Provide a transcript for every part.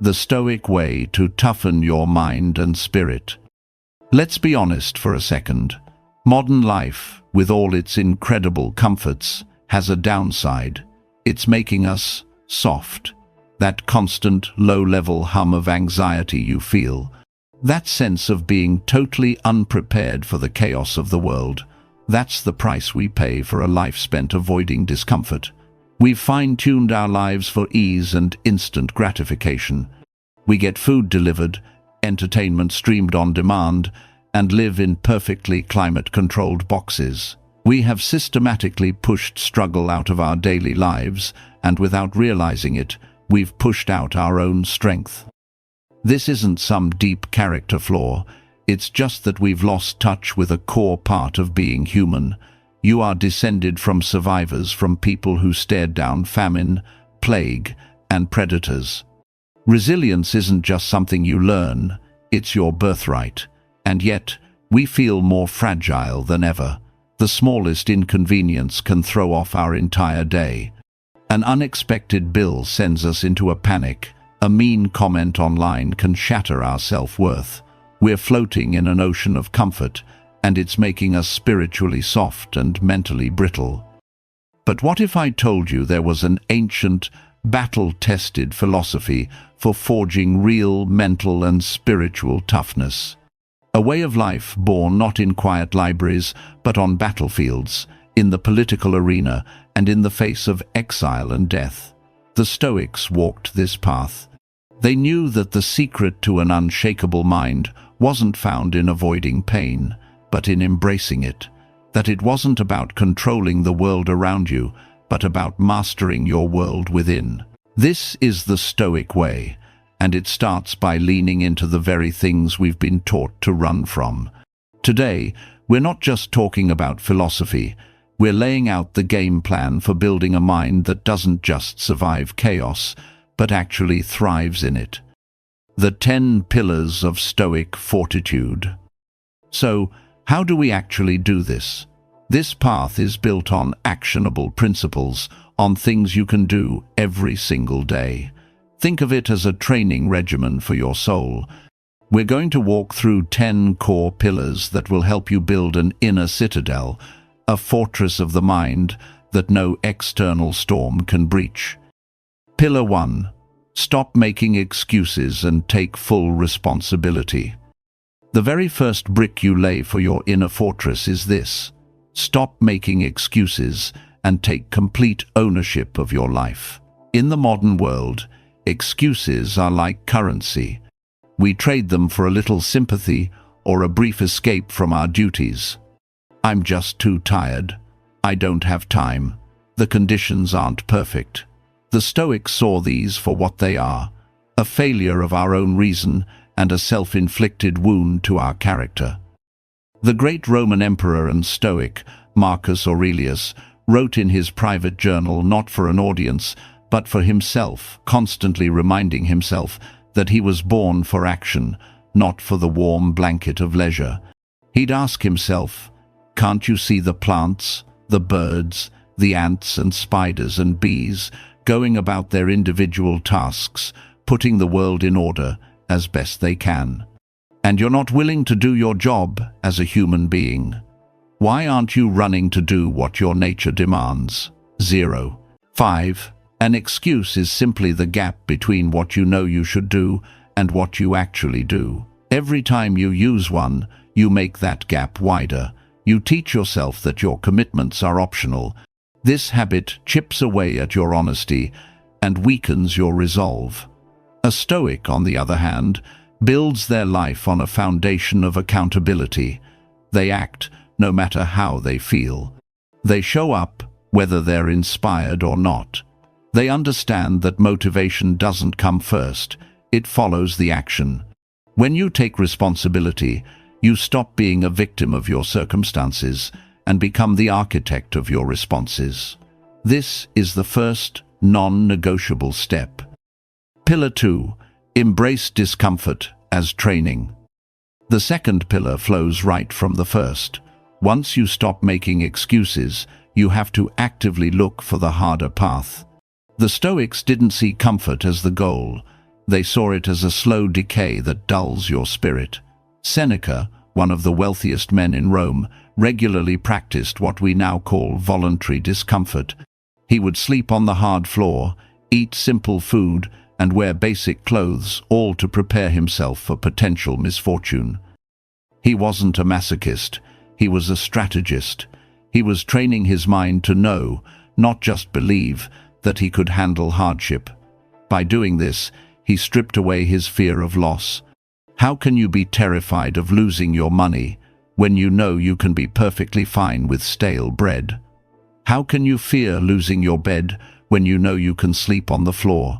the Stoic way to toughen your mind and spirit. Let's be honest for a second. Modern life, with all its incredible comforts, has a downside. It's making us soft. That constant, low-level hum of anxiety you feel, that sense of being totally unprepared for the chaos of the world, that's the price we pay for a life spent avoiding discomfort. We've fine-tuned our lives for ease and instant gratification. We get food delivered, entertainment streamed on demand, and live in perfectly climate-controlled boxes. We have systematically pushed struggle out of our daily lives, and without realizing it, we've pushed out our own strength. This isn't some deep character flaw, it's just that we've lost touch with a core part of being human. You are descended from survivors, from people who stared down famine, plague, and predators. Resilience isn't just something you learn, it's your birthright. And yet, we feel more fragile than ever. The smallest inconvenience can throw off our entire day. An unexpected bill sends us into a panic. A mean comment online can shatter our self-worth. We're floating in an ocean of comfort, and it's making us spiritually soft and mentally brittle. But what if I told you there was an ancient, battle-tested philosophy for forging real mental and spiritual toughness? A way of life born not in quiet libraries, but on battlefields, in the political arena, and in the face of exile and death. The Stoics walked this path. They knew that the secret to an unshakable mind wasn't found in avoiding pain, but in embracing it. That it wasn't about controlling the world around you, but about mastering your world within. This is the Stoic way, and it starts by leaning into the very things we've been taught to run from. Today, we're not just talking about philosophy, we're laying out the game plan for building a mind that doesn't just survive chaos, but actually thrives in it. The 10 pillars of Stoic fortitude. So, how do we actually do this? This path is built on actionable principles, on things you can do every single day. Think of it as a training regimen for your soul. We're going to walk through 10 core pillars that will help you build an inner citadel, a fortress of the mind that no external storm can breach. Pillar 1. Stop making excuses and take full responsibility. The very first brick you lay for your inner fortress is this: stop making excuses and take complete ownership of your life. In the modern world, excuses are like currency. We trade them for a little sympathy or a brief escape from our duties. I'm just too tired. I don't have time. The conditions aren't perfect. The Stoics saw these for what they are: a failure of our own reason and a self-inflicted wound to our character. The great Roman emperor and Stoic, Marcus Aurelius, wrote in his private journal not for an audience, but for himself, constantly reminding himself that he was born for action, not for the warm blanket of leisure. He'd ask himself, "Can't you see the plants, the birds, the ants and spiders and bees going about their individual tasks, putting the world in order as best they can? And you're not willing to do your job as a human being. Why aren't you running to do what your nature demands?" 0. 5. An excuse is simply the gap between what you know you should do and what you actually do. Every time you use one, you make that gap wider. You teach yourself that your commitments are optional. This habit chips away at your honesty and weakens your resolve. A Stoic, on the other hand, builds their life on a foundation of accountability. They act no matter how they feel. They show up whether they're inspired or not. They understand that motivation doesn't come first, it follows the action. When you take responsibility, you stop being a victim of your circumstances and become the architect of your responses. This is the first non-negotiable step. Pillar 2. Embrace discomfort as training. The second pillar flows right from the first. Once you stop making excuses, you have to actively look for the harder path. The Stoics didn't see comfort as the goal. They saw it as a slow decay that dulls your spirit. Seneca, one of the wealthiest men in Rome, regularly practiced what we now call voluntary discomfort. He would sleep on the hard floor, eat simple food, and wear basic clothes, all to prepare himself for potential misfortune. He wasn't a masochist, he was a strategist. He was training his mind to know, not just believe, that he could handle hardship. By doing this, he stripped away his fear of loss. How can you be terrified of losing your money when you know you can be perfectly fine with stale bread? How can you fear losing your bed when you know you can sleep on the floor?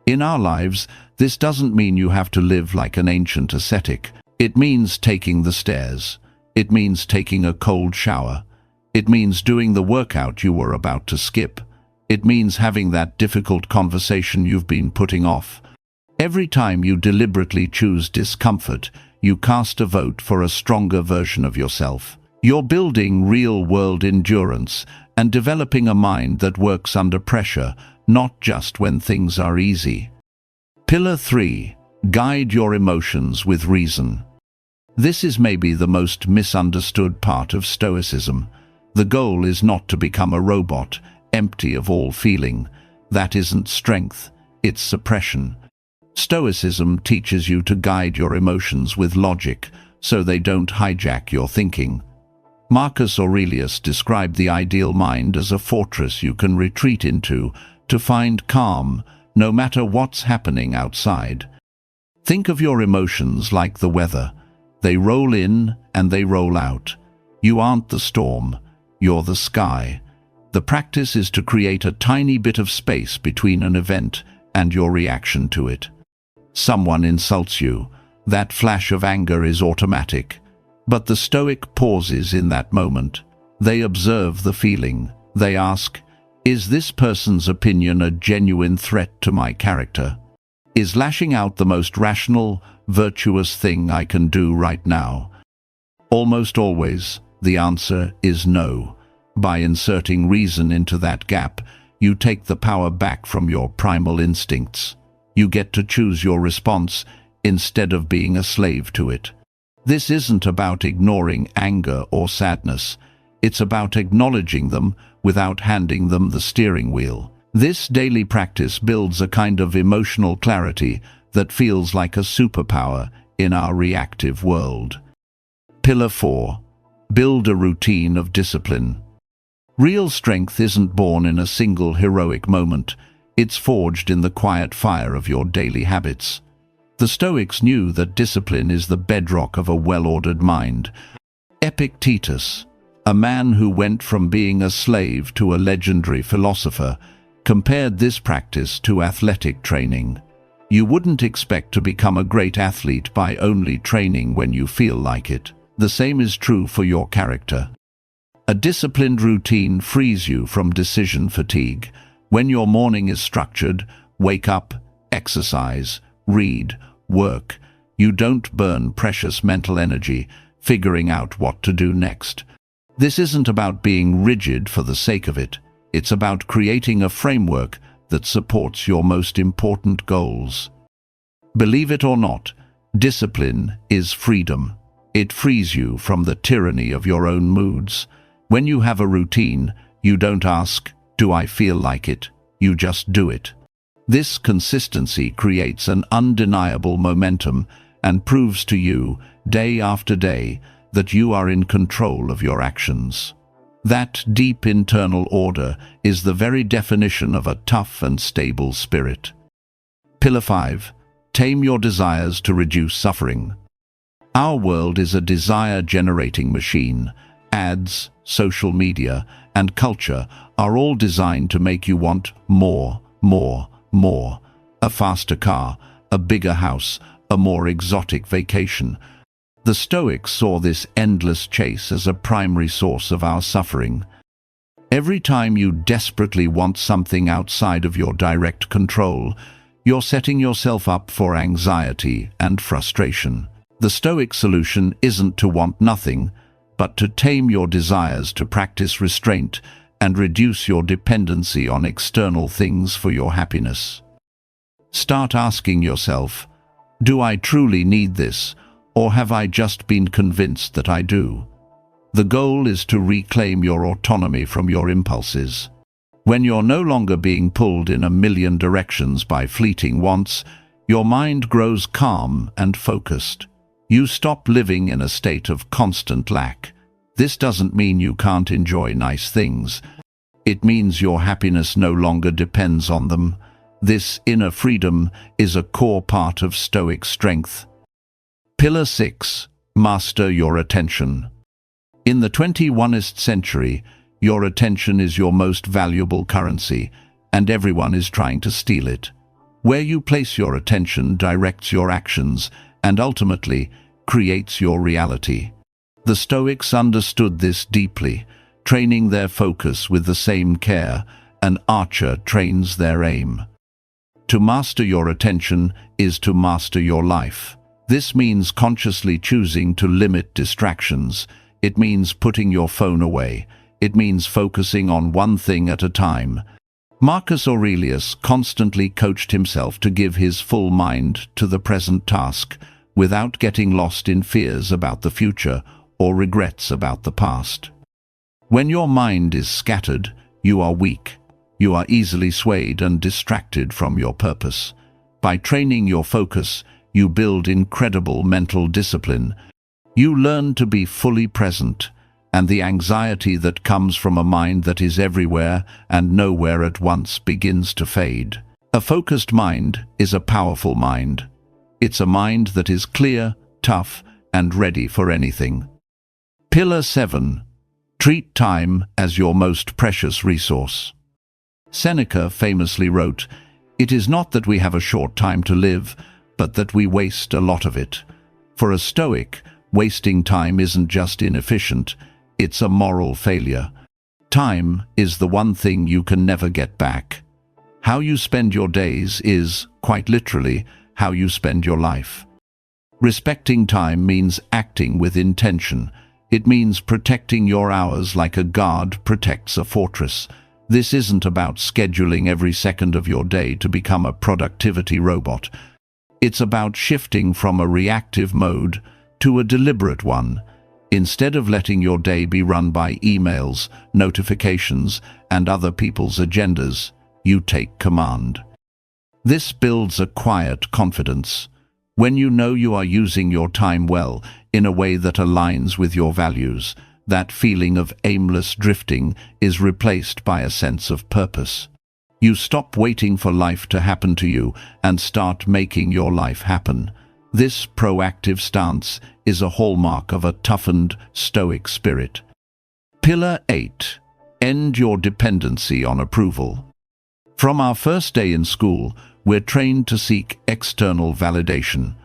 In our lives, this doesn't mean you have to live like an ancient ascetic. It means taking the stairs. It means taking a cold shower. It means doing the workout you were about to skip. It means having that difficult conversation you've been putting off. Every time you deliberately choose discomfort, you cast a vote for a stronger version of yourself. You're building real-world endurance and developing a mind that works under pressure, not just when things are easy. Pillar 3. Guide your emotions with reason. This is maybe the most misunderstood part of Stoicism. The goal is not to become a robot, empty of all feeling. That isn't strength, it's suppression. Stoicism teaches you to guide your emotions with logic, so they don't hijack your thinking. Marcus Aurelius described the ideal mind as a fortress you can retreat into to find calm, no matter what's happening outside. Think of your emotions like the weather. They roll in and they roll out. You aren't the storm, you're the sky. The practice is to create a tiny bit of space between an event and your reaction to it. Someone insults you. That flash of anger is automatic. But the Stoic pauses in that moment. They observe the feeling. They ask, is this person's opinion a genuine threat to my character? Is lashing out the most rational, virtuous thing I can do right now? Almost always, the answer is no. By inserting reason into that gap, you take the power back from your primal instincts. You get to choose your response instead of being a slave to it. This isn't about ignoring anger or sadness. It's about acknowledging them without handing them the steering wheel. This daily practice builds a kind of emotional clarity that feels like a superpower in our reactive world. Pillar 4. Build a routine of discipline. Real strength isn't born in a single heroic moment. It's forged in the quiet fire of your daily habits. The Stoics knew that discipline is the bedrock of a well-ordered mind. Epictetus, a man who went from being a slave to a legendary philosopher, compared this practice to athletic training. You wouldn't expect to become a great athlete by only training when you feel like it. The same is true for your character. A disciplined routine frees you from decision fatigue. When your morning is structured, wake up, exercise, read, work, you don't burn precious mental energy figuring out what to do next. This isn't about being rigid for the sake of it. It's about creating a framework that supports your most important goals. Believe it or not, discipline is freedom. It frees you from the tyranny of your own moods. When you have a routine, you don't ask, do I feel like it? You just do it. This consistency creates an undeniable momentum and proves to you, day after day, that you are in control of your actions. That deep internal order is the very definition of a tough and stable spirit. Pillar 5. Tame your desires to reduce suffering. Our world is a desire-generating machine. Ads, social media, and culture are all designed to make you want more, more, more. A faster car, a bigger house, a more exotic vacation. The Stoics saw this endless chase as a primary source of our suffering. Every time you desperately want something outside of your direct control, you're setting yourself up for anxiety and frustration. The Stoic solution isn't to want nothing, but to tame your desires, to practice restraint and reduce your dependency on external things for your happiness. Start asking yourself, do I truly need this, or have I just been convinced that I do? The goal is to reclaim your autonomy from your impulses. When you're no longer being pulled in a million directions by fleeting wants, your mind grows calm and focused. You stop living in a state of constant lack. This doesn't mean you can't enjoy nice things. It means your happiness no longer depends on them. This inner freedom is a core part of Stoic strength. Pillar 6. Master your attention. In the 21st century, your attention is your most valuable currency, and everyone is trying to steal it. Where you place your attention directs your actions and ultimately creates your reality. The Stoics understood this deeply, training their focus with the same care an archer trains their aim. To master your attention is to master your life. This means consciously choosing to limit distractions. It means putting your phone away. It means focusing on one thing at a time. Marcus Aurelius constantly coached himself to give his full mind to the present task, without getting lost in fears about the future or regrets about the past. When your mind is scattered, you are weak. You are easily swayed and distracted from your purpose. By training your focus, you build incredible mental discipline. You learn to be fully present, and the anxiety that comes from a mind that is everywhere and nowhere at once begins to fade. A focused mind is a powerful mind. It's a mind that is clear, tough, and ready for anything. Pillar 7. Treat time as your most precious resource. Seneca famously wrote, "It is not that we have a short time to live, but that we waste a lot of it." For a Stoic, wasting time isn't just inefficient, it's a moral failure. Time is the one thing you can never get back. How you spend your days is, quite literally, how you spend your life. Respecting time means acting with intention. It means protecting your hours like a guard protects a fortress. This isn't about scheduling every second of your day to become a productivity robot. It's about shifting from a reactive mode to a deliberate one. Instead of letting your day be run by emails, notifications, and other people's agendas, you take command. This builds a quiet confidence. When you know you are using your time well, in a way that aligns with your values, that feeling of aimless drifting is replaced by a sense of purpose. You stop waiting for life to happen to you and start making your life happen. This proactive stance is a hallmark of a toughened Stoic spirit. Pillar 8. End your dependency on approval. From our first day in school, we're trained to seek external validation.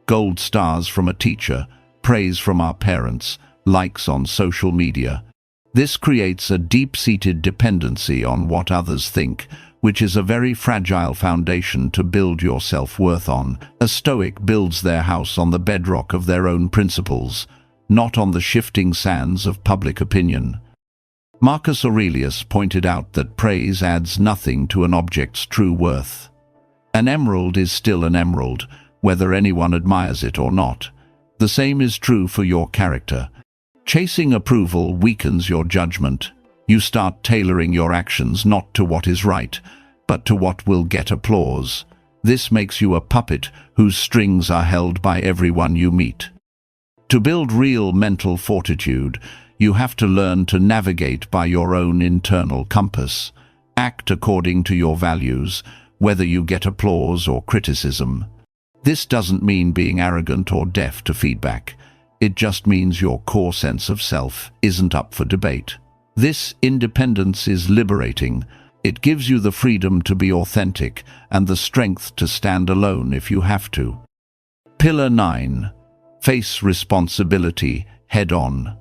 Gold stars from a teacher, praise from our parents, likes on social media. This creates a deep-seated dependency on what others think, which is a very fragile foundation to build your self-worth on. A Stoic builds their house on the bedrock of their own principles, not on the shifting sands of public opinion. Marcus Aurelius pointed out that praise adds nothing to an object's true worth. An emerald is still an emerald, whether anyone admires it or not. The same is true for your character. Chasing approval weakens your judgment. You start tailoring your actions not to what is right, but to what will get applause. This makes you a puppet whose strings are held by everyone you meet. To build real mental fortitude, you have to learn to navigate by your own internal compass. Act according to your values, whether you get applause or criticism. This doesn't mean being arrogant or deaf to feedback. It just means your core sense of self isn't up for debate. This independence is liberating. It gives you the freedom to be authentic and the strength to stand alone if you have to. Pillar 9. Face responsibility head-on.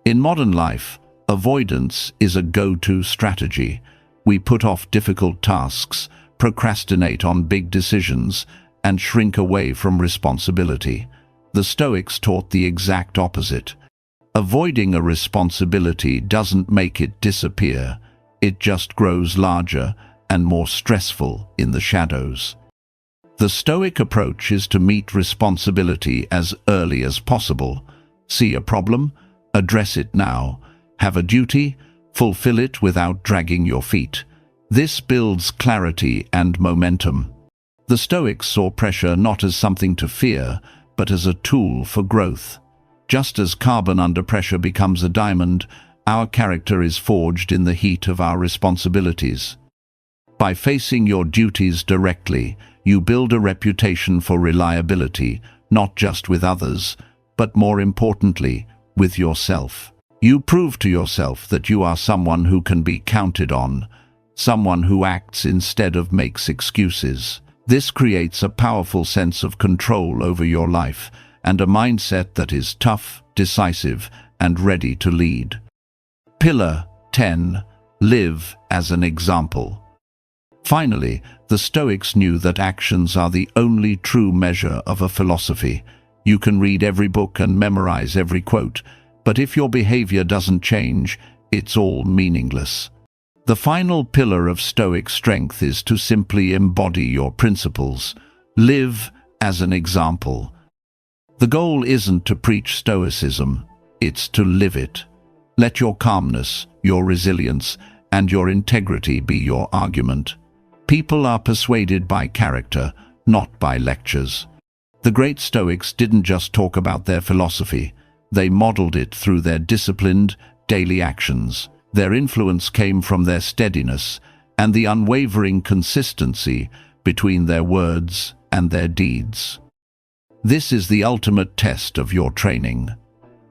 In modern life, avoidance is a go-to strategy. We put off difficult tasks, procrastinate on big decisions, and shrink away from responsibility. The Stoics taught the exact opposite. Avoiding a responsibility doesn't make it disappear. It just grows larger and more stressful in the shadows. The Stoic approach is to meet responsibility as early as possible. See a problem? Address it now. Have a duty? Fulfill it without dragging your feet. This builds clarity and momentum. The Stoics saw pressure not as something to fear, but as a tool for growth. Just as carbon under pressure becomes a diamond, our character is forged in the heat of our responsibilities. By facing your duties directly, you build a reputation for reliability, not just with others, but more importantly, with yourself. You prove to yourself that you are someone who can be counted on, someone who acts instead of makes excuses. This creates a powerful sense of control over your life and a mindset that is tough, decisive, and ready to lead. Pillar 10. Live as an example. Finally, the Stoics knew that actions are the only true measure of a philosophy. You can read every book and memorize every quote, but if your behavior doesn't change, it's all meaningless. The final pillar of Stoic strength is to simply embody your principles. Live as an example. The goal isn't to preach Stoicism, it's to live it. Let your calmness, your resilience, and your integrity be your argument. People are persuaded by character, not by lectures. The great Stoics didn't just talk about their philosophy, they modeled it through their disciplined, daily actions. Their influence came from their steadiness and the unwavering consistency between their words and their deeds. This is the ultimate test of your training.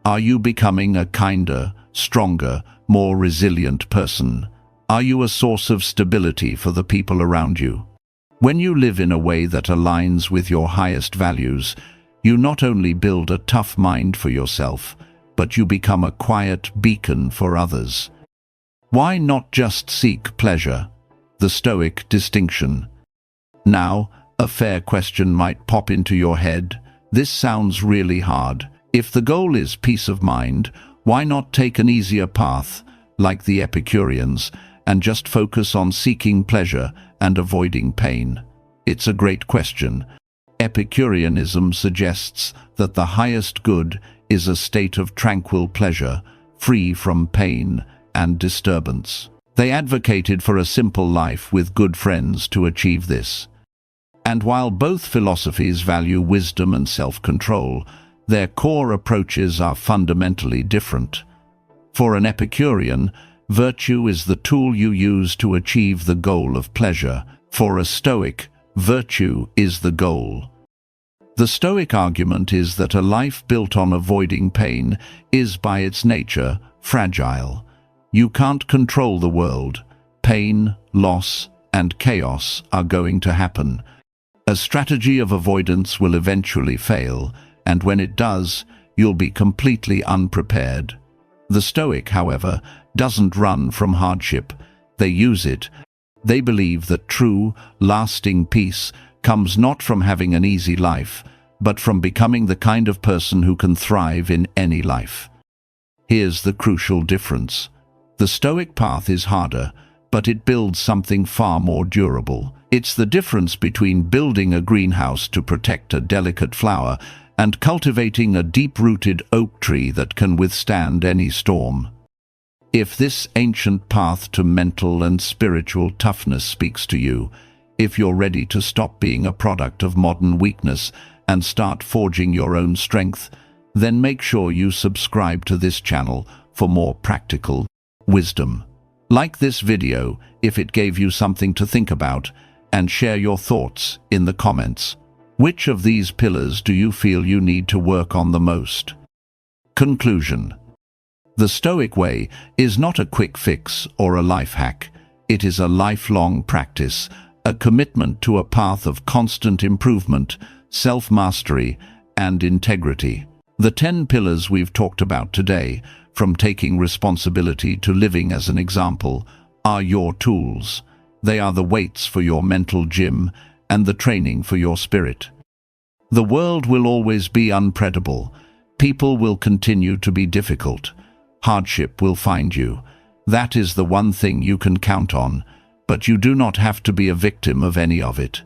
Are you becoming a kinder, stronger, more resilient person? Are you a source of stability for the people around you? When you live in a way that aligns with your highest values, you not only build a tough mind for yourself, but you become a quiet beacon for others. Why not just seek pleasure? The Stoic distinction. Now, a fair question might pop into your head. This sounds really hard. If the goal is peace of mind, why not take an easier path, like the Epicureans, and just focus on seeking pleasure and avoiding pain? It's a great question. Epicureanism suggests that the highest good is a state of tranquil pleasure, free from pain and disturbance. They advocated for a simple life with good friends to achieve this. And while both philosophies value wisdom and self-control, their core approaches are fundamentally different. For an Epicurean, virtue is the tool you use to achieve the goal of pleasure. For a Stoic, virtue is the goal. The Stoic argument is that a life built on avoiding pain is by its nature fragile. You can't control the world. Pain, loss, and chaos are going to happen. A strategy of avoidance will eventually fail, and when it does, you'll be completely unprepared. The Stoic, however, doesn't run from hardship. They use it. They believe that true, lasting peace comes not from having an easy life, but from becoming the kind of person who can thrive in any life. Here's the crucial difference. The Stoic path is harder, but it builds something far more durable. It's the difference between building a greenhouse to protect a delicate flower and cultivating a deep-rooted oak tree that can withstand any storm. If this ancient path to mental and spiritual toughness speaks to you, if you're ready to stop being a product of modern weakness and start forging your own strength, then make sure you subscribe to this channel for more practical wisdom. Like this video if it gave you something to think about, and share your thoughts in the comments. Which of these pillars do you feel you need to work on the most? Conclusion. The Stoic way is not a quick fix or a life hack. It is a lifelong practice, a commitment to a path of constant improvement, self-mastery, and integrity. The 10 pillars we've talked about today, from taking responsibility to living as an example, are your tools. They are the weights for your mental gym and the training for your spirit. The world will always be unpredictable. People will continue to be difficult. Hardship will find you. That is the one thing you can count on, but you do not have to be a victim of any of it.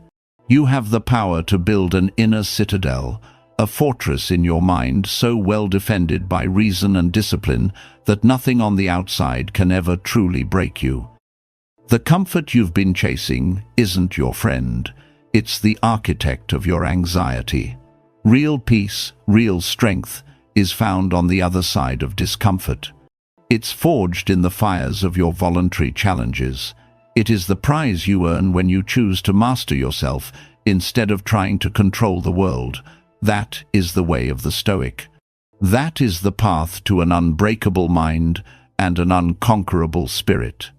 You have the power to build an inner citadel, a fortress in your mind so well defended by reason and discipline that nothing on the outside can ever truly break you. The comfort you've been chasing isn't your friend. It's the architect of your anxiety. Real peace, real strength, is found on the other side of discomfort. It's forged in the fires of your voluntary challenges. It is the prize you earn when you choose to master yourself instead of trying to control the world. That is the way of the Stoic. That is the path to an unbreakable mind and an unconquerable spirit.